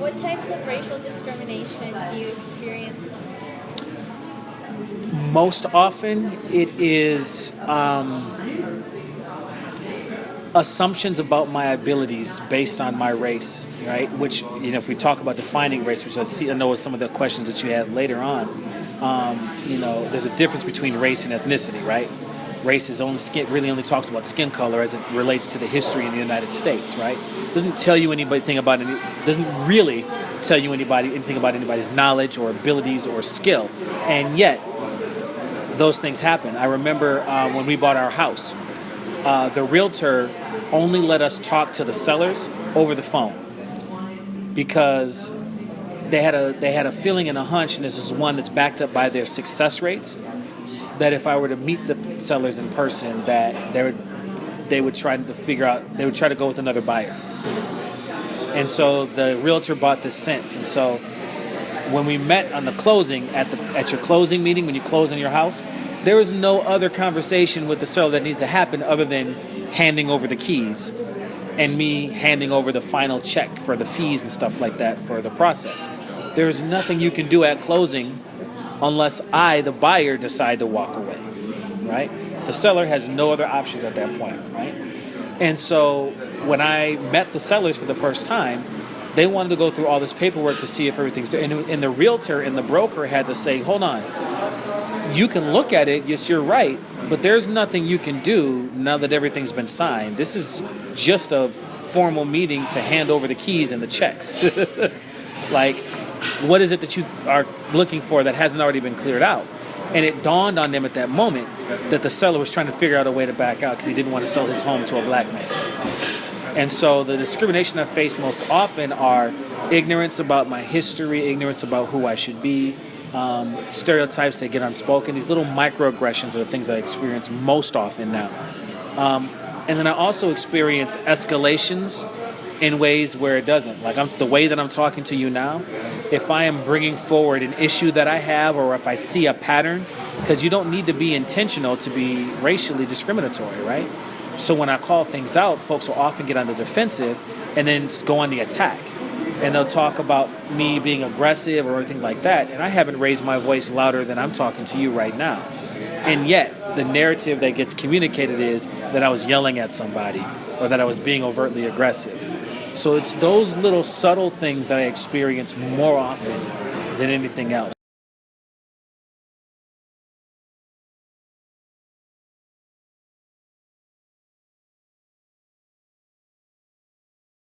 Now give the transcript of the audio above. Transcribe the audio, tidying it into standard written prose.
What types of racial discrimination do you experience the most? Most often, it is assumptions about my abilities based on my race, right? Which, if we talk about defining race, which I know is some of the questions that you had later on, there's a difference between race and ethnicity, right? Race is really only talks about skin color as it relates to the history in the United States, right? Doesn't tell you anything about doesn't really tell you anything about anybody's knowledge or abilities or skill, and yet those things happen. I remember when we bought our house, the realtor only let us talk to the sellers over the phone because they had a feeling and a hunch, and this is one that's backed up by their success rates, that if I were to meet the sellers in person, that they would try to go with another buyer. And so the realtor bought this sense. And so when we met on the closing, at your closing meeting, when you close on your house, there was no other conversation with the seller that needs to happen other than handing over the keys and me handing over the final check for the fees and stuff like that for the process. There's nothing you can do at closing unless I, the buyer, decide to walk away, right? The seller has no other options at that point, right? And so when I met the sellers for the first time, they wanted to go through all this paperwork to see if everything's there. And the realtor and the broker had to say, hold on, you can look at it, yes, you're right, but there's nothing you can do now that everything's been signed. This is just a formal meeting to hand over the keys and the checks. Like, what is it that you are looking for that hasn't already been cleared out? And it dawned on them at that moment that the seller was trying to figure out a way to back out because he didn't want to sell his home to a black man. And so the discrimination I face most often are ignorance about my history, ignorance about who I should be, stereotypes that get unspoken. These little microaggressions are the things I experience most often now. And then I also experience escalations in ways where it doesn't. Like the way that I'm talking to you now, if I am bringing forward an issue that I have, or if I see a pattern, because you don't need to be intentional to be racially discriminatory, right? So when I call things out, folks will often get on the defensive and then go on the attack. And they'll talk about me being aggressive or anything like that, and I haven't raised my voice louder than I'm talking to you right now. And yet, the narrative that gets communicated is that I was yelling at somebody or that I was being overtly aggressive. So it's those little subtle things that I experience more often than anything else.